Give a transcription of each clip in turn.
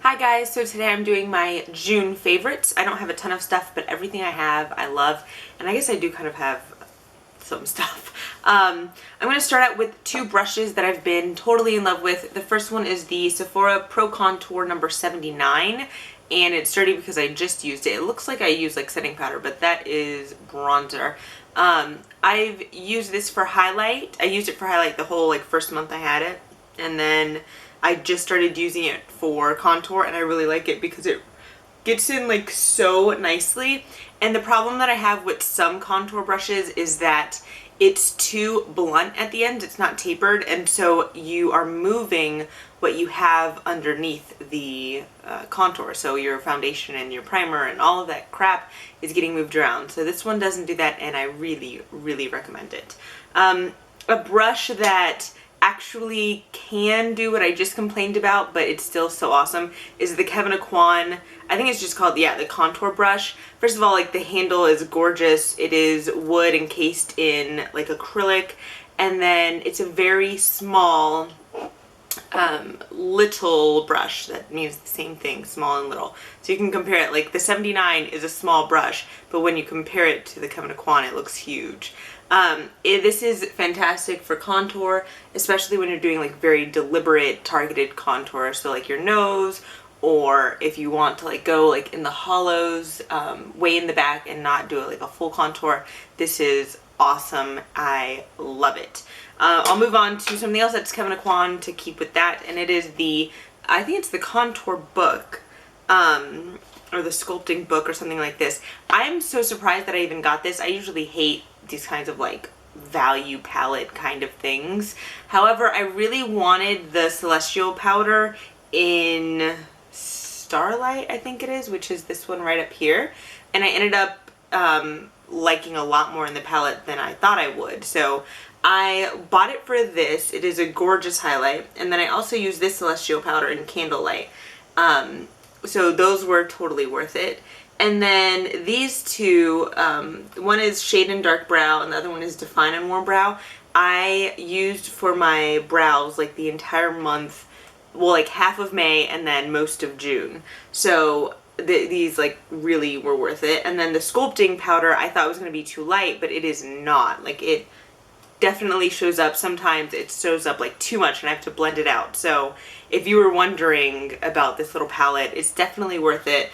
Hi guys, so today I'm doing my June favorites. I don't have a ton of stuff, but everything I have I love, and I guess I do kind of have some stuff. I'm going to start out with two brushes that I've been totally in love with. The first one is the Sephora Pro Contour number 79, and it's dirty because I just used it. It looks like I used like setting powder, but that is bronzer. I've used this for highlight. I used it for highlight the whole like first month I had it, and then I just started using it for contour, and I really like it because it gets in like so nicely. And the problem that I have with some contour brushes is that it's too blunt at the end. It's not tapered, and so you are moving what you have underneath the contour. So your foundation and your primer and all of that crap is getting moved around. So this one doesn't do that, and I really, really recommend it. A brush that actually can do what I just complained about, but it's still so awesome, is the Kevyn Aucoin. I think it's just called, yeah, the contour brush. First of all, like the handle is gorgeous. It is wood encased in like acrylic, and then it's a very small little brush. That means the same thing, small and little. So you can compare it, like the 79 is a small brush, but when you compare it to the Kevyn Aucoin, it looks huge. This is fantastic for contour, especially when you're doing like very deliberate targeted contour, so like your nose, or if you want to like go like in the hollows, way in the back and not do it like a full contour. This is awesome. I love it. I'll move on to something else that's Kevyn Aucoin to keep with that, and it is the, I think it's the Contour Book, or the Sculpting Book or something like this. I'm so surprised that I even got this. I usually hate these kinds of like value palette kind of things. However, I really wanted the Celestial powder in Starlight, I think it is, which is this one right up here, and I ended up liking a lot more in the palette than I thought I would. So I bought it for this. It is a gorgeous highlight, and then I also used this Celestial powder in Candlelight. So those were totally worth it. And then these two, one is Shade and Dark Brow, and the other one is Define and Warm Brow. I used for my brows like the entire month, well, like half of May and then most of June. So these like really were worth it. And then the Sculpting powder I thought was going to be too light, but it is not. Like, it definitely shows up. Sometimes it shows up like too much and I have to blend it out. So if you were wondering about this little palette, it's definitely worth it.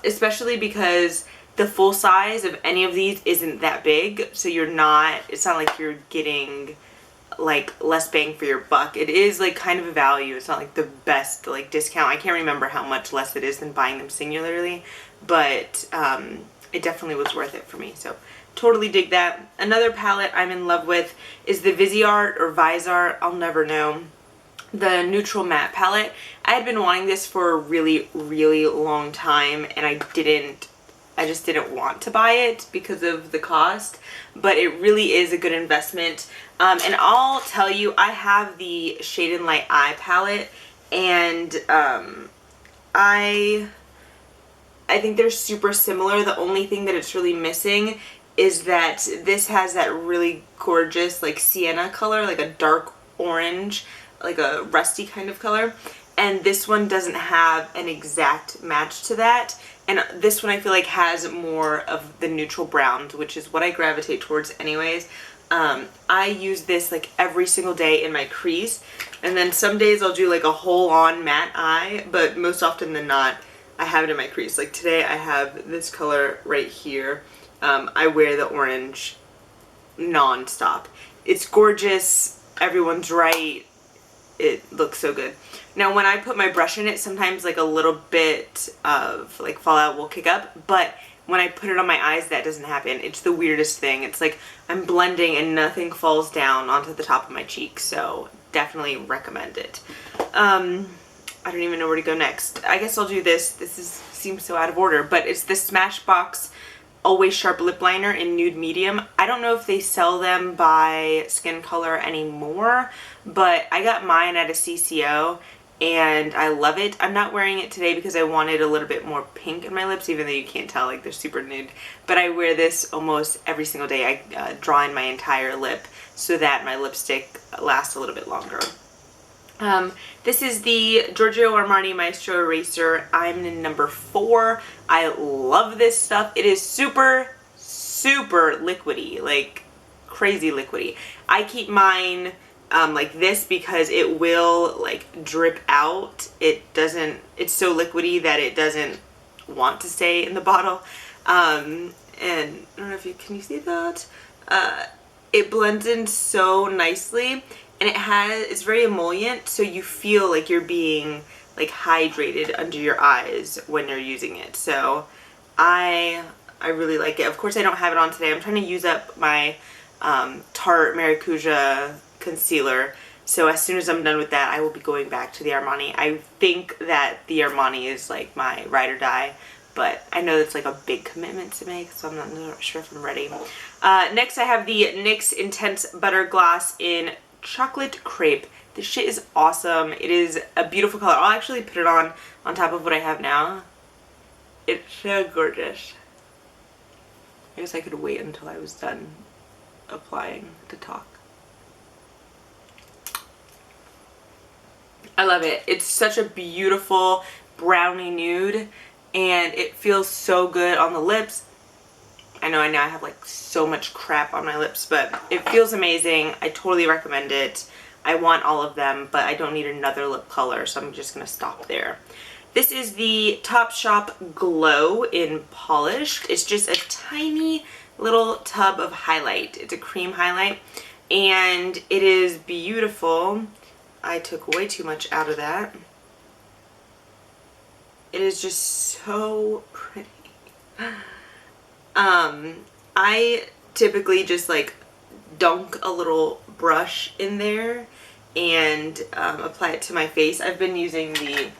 Especially because the full size of any of these isn't that big, so it's not like you're getting like less bang for your buck. It is like kind of a value. It's not like the best like discount. I can't remember how much less it is than buying them singularly, but it definitely was worth it for me. So totally dig that. Another palette I'm in love with is the Viseart or Viseart, I'll never know, the Neutral Matte palette. I had been wanting this for a really, really long time, and I just didn't want to buy it because of the cost, but it really is a good investment. And I'll tell you, I have the Shade and Light Eye palette, and I think they're super similar. The only thing that it's really missing is that this has that really gorgeous like sienna color, like a dark orange, like a rusty kind of color, and this one doesn't have an exact match to that. And this one I feel like has more of the neutral browns, which is what I gravitate towards anyways. I use this like every single day in my crease, and then some days I'll do like a whole on matte eye, but most often than not I have it in my crease. Like today I have this color right here. I wear the orange non-stop. It's gorgeous. Everyone's right. It looks so good. Now when I put my brush in it, sometimes like a little bit of like fallout will kick up, but when I put it on my eyes, that doesn't happen. It's the weirdest thing. It's like I'm blending and nothing falls down onto the top of my cheek, so definitely recommend it. I don't even know where to go next. I guess I'll do this. Seems so out of order, but it's the Smashbox Always Sharp Lip Liner in Nude Medium. I don't know if they sell them by skin color anymore, but I got mine at a CCO and I love it. I'm not wearing it today because I wanted a little bit more pink in my lips, even though you can't tell, like they're super nude. But I wear this almost every single day. I draw in my entire lip so that my lipstick lasts a little bit longer. This is the Giorgio Armani Maestro Eraser. I'm in number 4. I love this stuff. It is super, super liquidy, like crazy liquidy. I keep mine like this because it will like drip out. It's so liquidy that it doesn't want to stay in the bottle. And I don't know if can you see that? It blends in so nicely, and it's very emollient, so you feel like you're being like hydrated under your eyes when you're using it. So I really like it. Of course I don't have it on today. I'm trying to use up my Tarte Maracuja concealer. So as soon as I'm done with that, I will be going back to the Armani. I think that the Armani is like my ride or die, but I know that's like a big commitment to make, so I'm not sure if I'm ready. Next I have the NYX Intense Butter Gloss in Chocolate Crepe. This shit is awesome. It is a beautiful color. I'll actually put it on top of what I have now. It's so gorgeous. I guess I could wait until I was done applying to talk. I love it. It's such a beautiful brownie nude, and it feels so good on the lips. I know I have like so much crap on my lips, but it feels amazing. I totally recommend it. I want all of them, but I don't need another lip color, so I'm just gonna stop there. This is the Topshop Glow in Polished. It's just a tiny little tub of highlight. It's a cream highlight, and it is beautiful. I took way too much out of that. It is just so pretty. I typically just like dunk a little brush in there and apply it to my face. I've been using the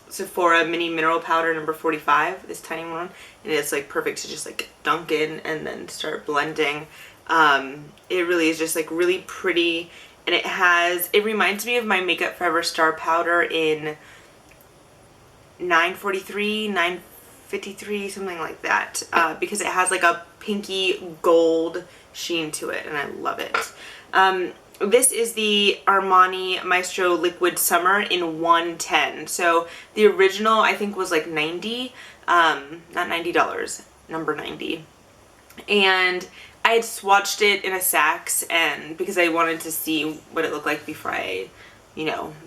Sephora Mini Mineral Powder number 45, this tiny one, and it's like perfect to just like dunk in and then start blending. It really is just like really pretty, and it reminds me of my Makeup Forever Star Powder in 943, 953, something like that, because it has like a pinky gold sheen to it, and I love it. This is the Armani Maestro Liquid Summer in 110. So the original I think was like 90, not $90, number 90. And I had swatched it in a Saks, and because I wanted to see what it looked like before I,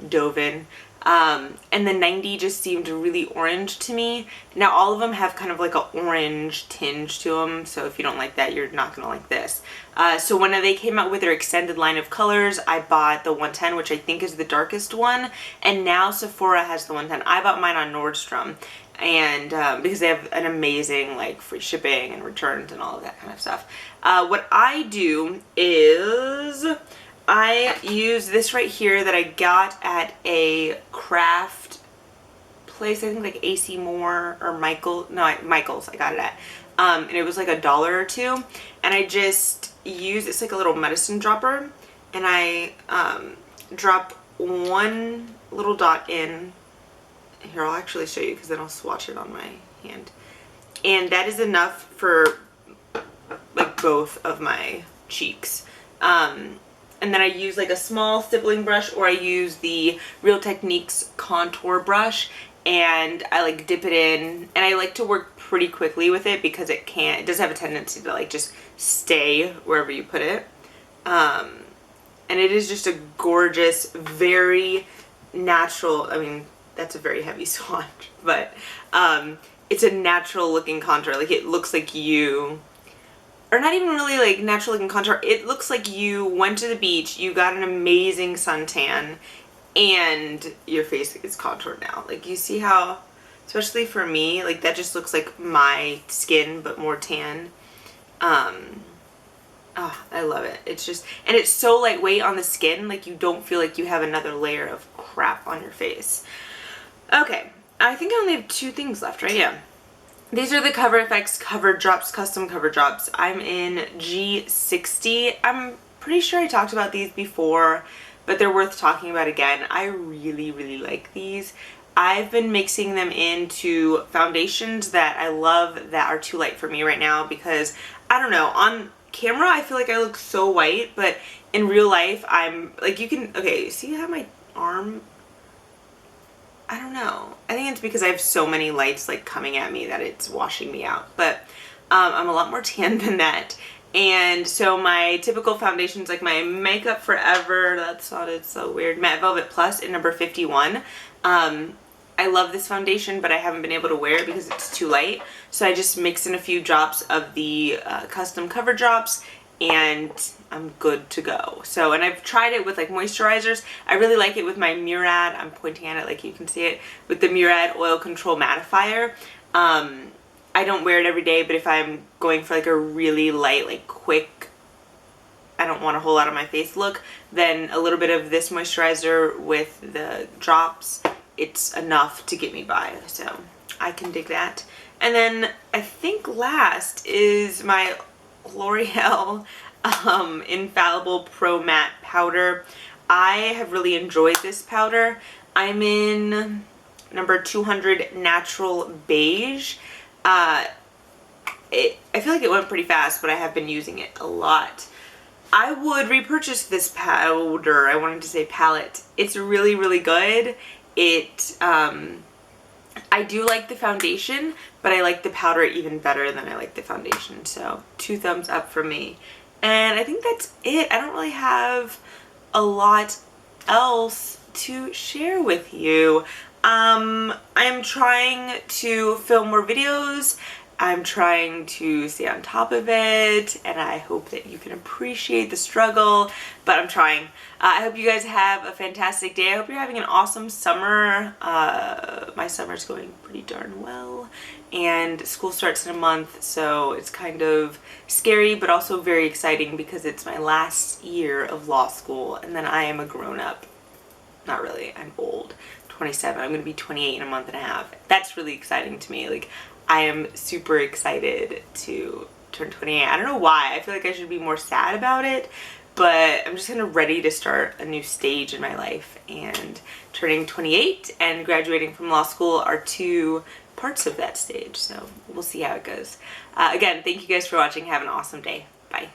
dove in. And the 90 just seemed really orange to me. Now all of them have kind of like an orange tinge to them, so if you don't like that, you're not gonna like this. So when they came out with their extended line of colors, I bought the 110, which I think is the darkest one, and now Sephora has the 110. I bought mine on Nordstrom, and because they have an amazing like free shipping and returns and all of that kind of stuff. What I do is I use this right here that I got at a craft place, I think like AC Moore or Michael's I got it at. And it was like $1 or $2. And I just use, it's like a little medicine dropper, and I drop one little dot in. Here, I'll actually show you because then I'll swatch it on my hand. And that is enough for like both of my cheeks. And then I use like a small stippling brush, or I use the Real Techniques contour brush, and I like dip it in, and I like to work pretty quickly with it because it does have a tendency to like just stay wherever you put it. And it is just a gorgeous, very natural, I mean, that's a very heavy swatch, but it's a natural looking contour. Like it looks like or not even really like natural looking contour. It looks like you went to the beach, you got an amazing suntan, and your face is contoured now. Like you see how, especially for me, like that just looks like my skin but more tan. Oh, I love it. It's just, and it's so lightweight on the skin, like you don't feel like you have another layer of crap on your face. Okay, I think I only have 2 things left, right? Yeah. These are the Cover FX Cover Drops, Custom Cover Drops. I'm in G60. I'm pretty sure I talked about these before, but they're worth talking about again. I really, really like these. I've been mixing them into foundations that I love that are too light for me right now because, I don't know, camera I feel like I look so white, but in real life I'm like, you can, okay, see how my arm, I don't know. I think it's because I have so many lights like coming at me that it's washing me out. But I'm a lot more tan than that. And so my typical foundations, like my Makeup Forever, that sounded so weird, Matte Velvet Plus in number 51. I love this foundation, but I haven't been able to wear it because it's too light. So I just mix in a few drops of the Custom Cover Drops, and I'm good to go. So, and I've tried it with like moisturizers. I really like it with my Murad, I'm pointing at it like you can see it, with the Murad Oil Control Mattifier. I don't wear it every day, but if I'm going for like a really light, like quick, I don't want a whole lot on my face look, then a little bit of this moisturizer with the drops, it's enough to get me by. So I can dig that. And then I think last is my L'Oreal Infallible Pro Matte Powder. I have really enjoyed this powder. I'm in number 200 Natural Beige. I feel like it went pretty fast, but I have been using it a lot. I would repurchase this powder. I wanted to say palette. It's really, really good. It, I do like the foundation, but I like the powder even better than I like the foundation. So 2 thumbs up for me. And I think that's it. I don't really have a lot else to share with you. I'm trying to film more videos. I'm trying to stay on top of it, and I hope that you can appreciate the struggle, but I'm trying. I hope you guys have a fantastic day. I hope you're having an awesome summer. My summer's going pretty darn well, and school starts in a month, so it's kind of scary, but also very exciting because it's my last year of law school, and then I am a grown-up. Not really, I'm old. 27. I'm going to be 28 in a month and a half. That's really exciting to me. Like, I am super excited to turn 28. I don't know why. I feel like I should be more sad about it, but I'm just kind of ready to start a new stage in my life. And turning 28 and graduating from law school are 2 parts of that stage. So we'll see how it goes. Again, thank you guys for watching. Have an awesome day. Bye.